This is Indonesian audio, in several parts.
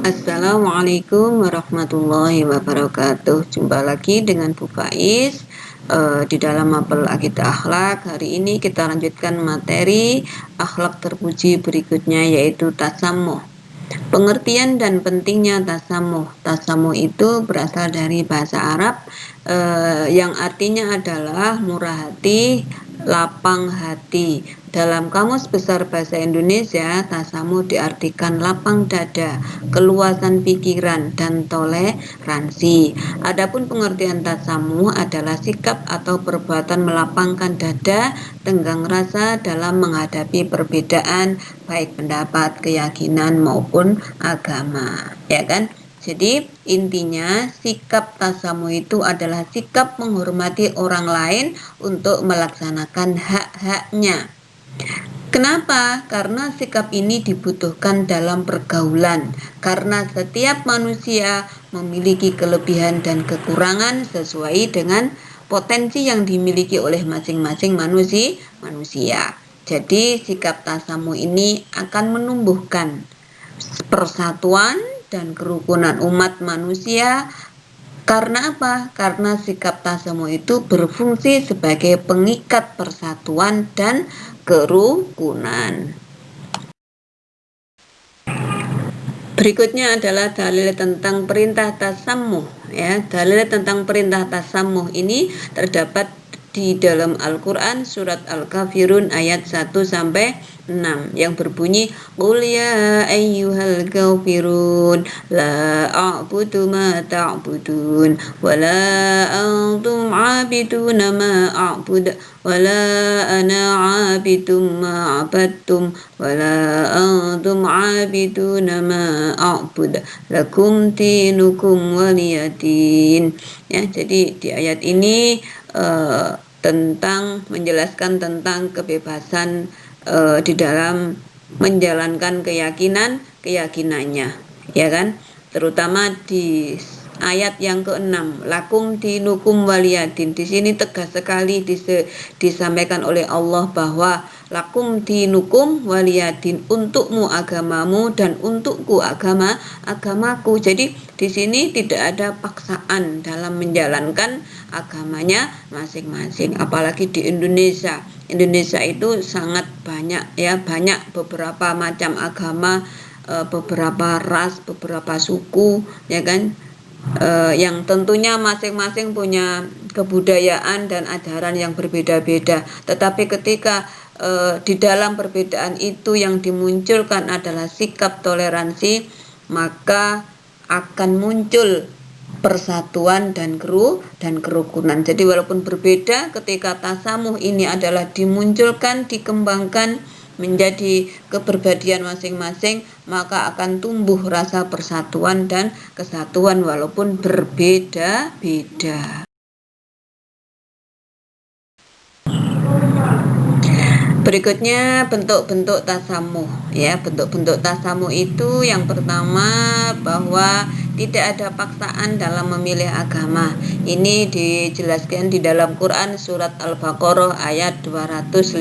Assalamualaikum warahmatullahi wabarakatuh. Jumpa lagi dengan Bu Faiz di dalam Mapel Akidah Akhlak. Hari ini kita lanjutkan materi akhlak terpuji berikutnya, yaitu tasamuh. Pengertian dan pentingnya tasamuh. Tasamuh itu berasal dari bahasa Arab yang artinya adalah murah hati, lapang hati. Dalam Kamus Besar Bahasa Indonesia, tasamuh diartikan lapang dada, keluasan pikiran, dan toleransi. Adapun pengertian tasamuh adalah sikap atau perbuatan melapangkan dada, tenggang rasa dalam menghadapi perbedaan baik pendapat, keyakinan maupun agama, ya kan? Jadi intinya sikap tasamuh itu adalah sikap menghormati orang lain untuk melaksanakan hak-haknya. Kenapa? Karena sikap ini dibutuhkan dalam pergaulan, karena setiap manusia memiliki kelebihan dan kekurangan sesuai dengan potensi yang dimiliki oleh masing-masing manusia. Jadi sikap tasamuh ini akan menumbuhkan persatuan dan kerukunan umat manusia. Karena apa? Karena sikap tasamuh itu berfungsi sebagai pengikat persatuan dan kerukunan. Berikutnya adalah dalil tentang perintah tasamuh, ya. Dalil tentang perintah tasamuh ini terdapat di dalam Al-Qur'an surat Al-Kafirun ayat 1 sampai 6 yang berbunyi, qul ya ayyuhal kafirun la a'budu ma ta'budun wa la antum 'abiduna ma a'bud wa la ana 'abidum ma 'abadtum wa la antum 'abiduna ma a'bud lakum dinukum waliyadin. Ya, jadi di ayat ini tentang menjelaskan tentang kebebasan di dalam menjalankan keyakinannya, ya kan? Terutama di ayat yang ke-6, lakum dinukum waliyadin. Di sini tegas sekali disampaikan oleh Allah bahwa lakum dinukum waliyadin, untukmu agamamu dan untukku agamaku. Jadi di sini tidak ada paksaan dalam menjalankan agamanya masing-masing. Apalagi di Indonesia. Indonesia itu sangat banyak, ya, banyak beberapa macam agama, beberapa ras, beberapa suku, ya kan? Yang tentunya masing-masing punya kebudayaan dan ajaran yang berbeda-beda. Tetapi ketika di dalam perbedaan itu yang dimunculkan adalah sikap toleransi, maka akan muncul persatuan dan kerukunan. Jadi walaupun berbeda, ketika tasamuh ini adalah dimunculkan, dikembangkan menjadi kepribadian masing-masing, maka akan tumbuh rasa persatuan dan kesatuan walaupun berbeda-beda. Berikutnya bentuk-bentuk tasamuh, ya. Bentuk-bentuk tasamuh itu yang pertama bahwa tidak ada paksaan dalam memilih agama. Ini dijelaskan di dalam Quran surat Al-Baqarah ayat 256.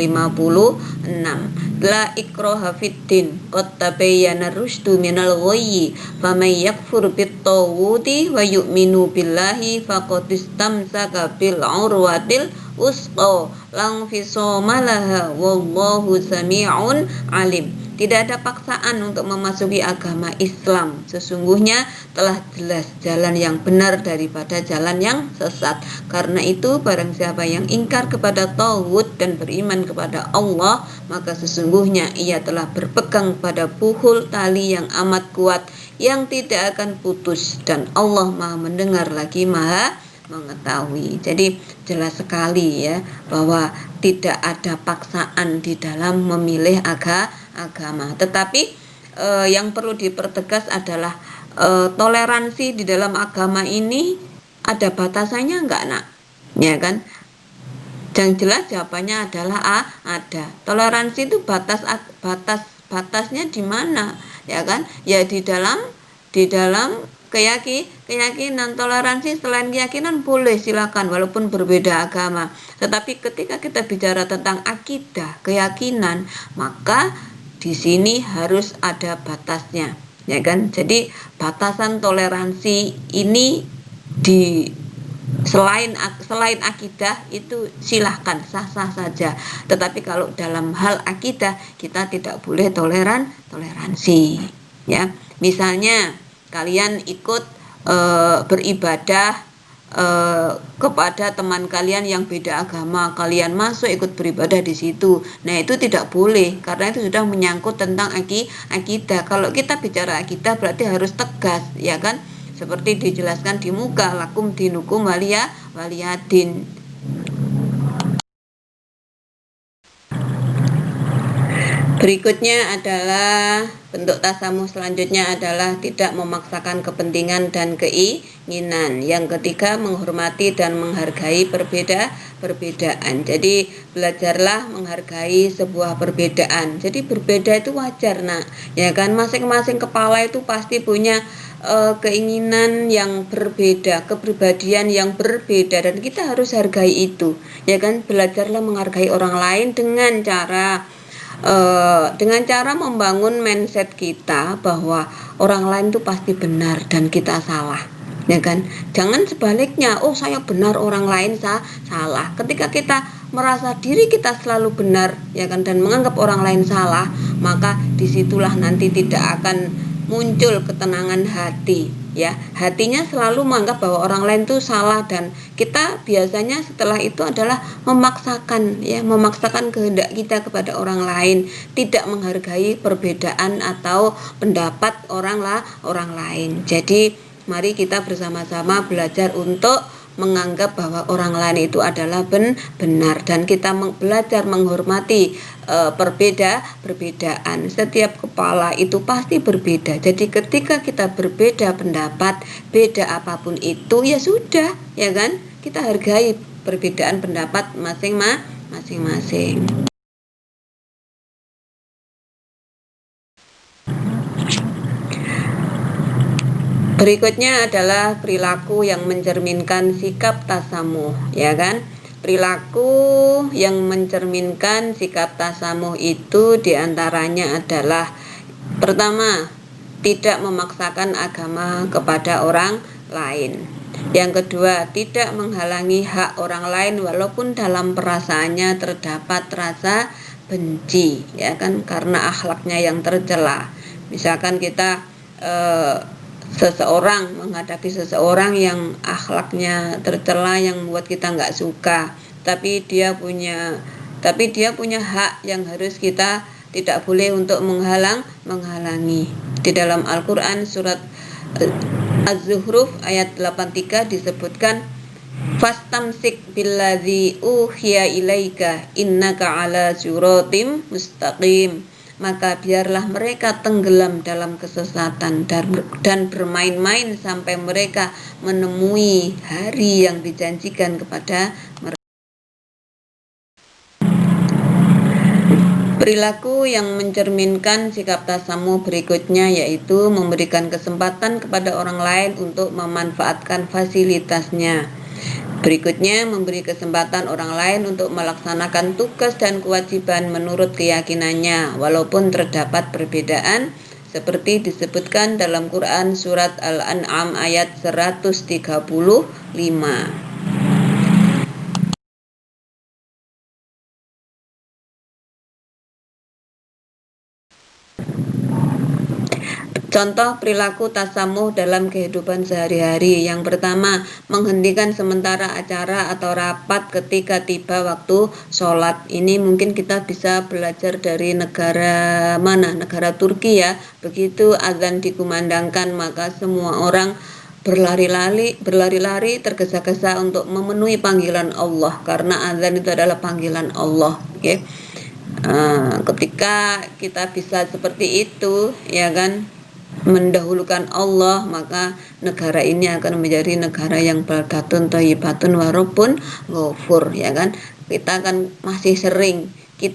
La ikraha fiddin qad tabayyana rusydu minal ghayyi faman yakfur bit-taghuti wa yu'minu billahi faqad istamsaka bil 'urwatil usqa lang fisoma laha wallahu sami'un alim. Tidak ada paksaan untuk memasuki agama Islam. Sesungguhnya telah jelas jalan yang benar daripada jalan yang sesat. Karena itu barang siapa yang ingkar kepada tauhid dan beriman kepada Allah, maka sesungguhnya ia telah berpegang pada puhul tali yang amat kuat yang tidak akan putus, dan Allah Maha mendengar lagi Maha mengetahui. Jadi jelas sekali, ya, bahwa tidak ada paksaan di dalam memilih agama. Tetapi yang perlu dipertegas adalah toleransi di dalam agama ini ada batasannya enggak, Nak? Ya kan? Yang jelas jawabannya adalah ada. Toleransi itu batasnya di mana? Ya kan? Ya di dalam keyakinan. Toleransi selain keyakinan boleh, silakan, walaupun berbeda agama. Tetapi ketika kita bicara tentang akidah, keyakinan, maka di sini harus ada batasnya. ya kan. Jadi batasan toleransi ini di selain akidah itu silahkan sah-sah saja, tetapi kalau dalam hal akidah kita tidak boleh toleransi, ya. Misalnya kalian ikut beribadah kepada teman kalian yang beda agama, kalian masuk ikut beribadah di situ. Nah, itu tidak boleh karena itu sudah menyangkut tentang akidah. Kalau kita bicara akidah berarti harus tegas, ya kan? Seperti dijelaskan di muka, lakum dinukum waliyadin. Berikutnya adalah bentuk tasamuh selanjutnya adalah tidak memaksakan kepentingan dan keinginan. Yang ketiga, menghormati dan menghargai perbedaan. Jadi belajarlah menghargai sebuah perbedaan. Jadi berbeda itu wajar, nak. Ya kan, masing-masing kepala itu pasti punya keinginan yang berbeda, kepribadian yang berbeda, dan kita harus hargai itu. Ya kan, belajarlah menghargai orang lain dengan cara membangun mindset kita bahwa orang lain itu pasti benar dan kita salah, ya kan. Jangan sebaliknya, oh saya benar orang lain salah. Ketika kita merasa diri kita selalu benar, ya kan, dan menganggap orang lain salah, maka disitulah nanti tidak akan muncul ketenangan hati, ya. Hatinya selalu menganggap bahwa orang lain itu salah, dan kita biasanya setelah itu adalah memaksakan kehendak kita kepada orang lain, tidak menghargai perbedaan atau pendapat orang lain. Jadi mari kita bersama-sama belajar untuk menganggap bahwa orang lain itu adalah benar, dan kita belajar menghormati perbedaan. Setiap kepala itu pasti berbeda. Jadi ketika kita berbeda pendapat, beda apapun itu, ya sudah, ya kan, kita hargai perbedaan pendapat masing-masing. Berikutnya adalah perilaku yang mencerminkan sikap tasamuh, ya kan? Perilaku yang mencerminkan sikap tasamuh itu diantaranya adalah pertama, tidak memaksakan agama kepada orang lain. Yang kedua, tidak menghalangi hak orang lain walaupun dalam perasaannya terdapat rasa benci, ya kan, karena akhlaknya yang tercela. Misalkan kita menghadapi seseorang yang akhlaknya tercela, yang membuat kita nggak suka, tapi dia punya hak yang harus kita tidak boleh untuk menghalangi. Di dalam Al-Quran surat Az-Zukhruf ayat 83 disebutkan, fastamsik billadzi uhiya ilaika innaka ala siratim mustaqim. Maka biarlah mereka tenggelam dalam kesesatan dan bermain-main sampai mereka menemui hari yang dijanjikan kepada mereka. Perilaku yang mencerminkan sikap tasamuh berikutnya yaitu memberikan kesempatan kepada orang lain untuk memanfaatkan fasilitasnya. Berikutnya, memberi kesempatan orang lain untuk melaksanakan tugas dan kewajiban menurut keyakinannya, walaupun terdapat perbedaan, seperti disebutkan dalam Quran surat Al-An'am ayat 135. Contoh perilaku tasamuh dalam kehidupan sehari-hari. Yang pertama, menghentikan sementara acara atau rapat ketika tiba waktu sholat. Ini mungkin kita bisa belajar dari negara Turki, ya. Begitu azan dikumandangkan, maka semua orang berlari-lari tergesa-gesa untuk memenuhi panggilan Allah, karena azan itu adalah panggilan Allah, okay? Ketika kita bisa seperti itu, ya kan, mendahulukan Allah, maka negara ini akan menjadi negara yang baldatun thayyibatun warabun ghafur, ya kan. Kita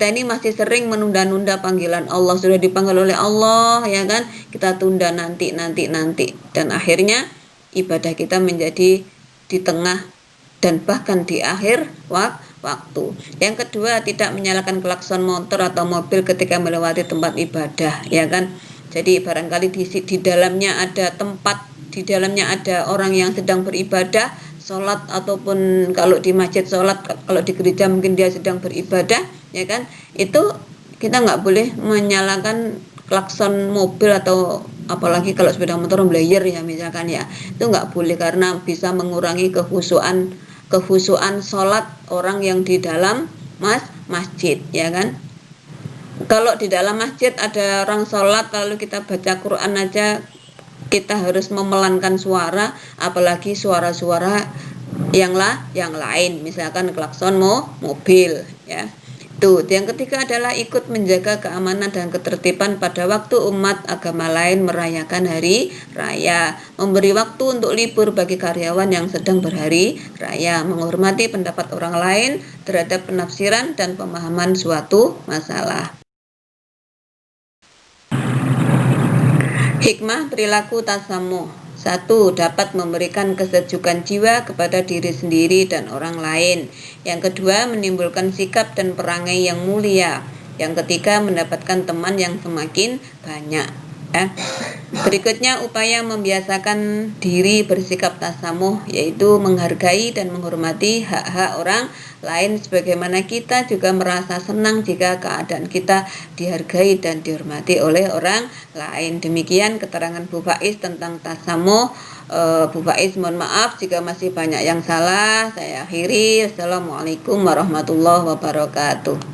ini masih sering menunda-nunda panggilan Allah. Sudah dipanggil oleh Allah, ya kan, kita tunda nanti, dan akhirnya ibadah kita menjadi di tengah dan bahkan di akhir waktu. Yang kedua, tidak menyalakan klakson motor atau mobil ketika melewati tempat ibadah, ya kan. Jadi barangkali di dalamnya ada tempat, di dalamnya ada orang yang sedang beribadah, sholat, ataupun kalau di masjid sholat, kalau di gereja mungkin dia sedang beribadah, ya kan? Itu kita nggak boleh menyalakan klakson mobil, atau apalagi kalau sepeda motor belayer ya misalkan ya, itu nggak boleh karena bisa mengurangi kehusuan sholat orang yang di dalam masjid, ya kan? Kalau di dalam masjid ada orang sholat lalu kita baca Quran aja, kita harus memelankan suara, apalagi suara-suara yang lain, misalkan klakson mobil, ya. Tuh, yang ketiga adalah ikut menjaga keamanan dan ketertiban pada waktu umat agama lain merayakan hari raya, memberi waktu untuk libur bagi karyawan yang sedang berhari raya, menghormati pendapat orang lain terhadap penafsiran dan pemahaman suatu masalah. Hikmah perilaku tasamuh. 1. Dapat memberikan kesejukan jiwa kepada diri sendiri dan orang lain. Yang kedua, menimbulkan sikap dan perangai yang mulia. Yang ketiga, mendapatkan teman yang semakin banyak. Berikutnya, upaya membiasakan diri bersikap tasamuh, yaitu menghargai dan menghormati hak-hak orang lain, sebagaimana kita juga merasa senang jika keadaan kita dihargai dan dihormati oleh orang lain. Demikian keterangan Bu Faiz tentang tasamuh. Bu Faiz mohon maaf jika masih banyak yang salah. Saya akhiri. Assalamualaikum warahmatullahi wabarakatuh.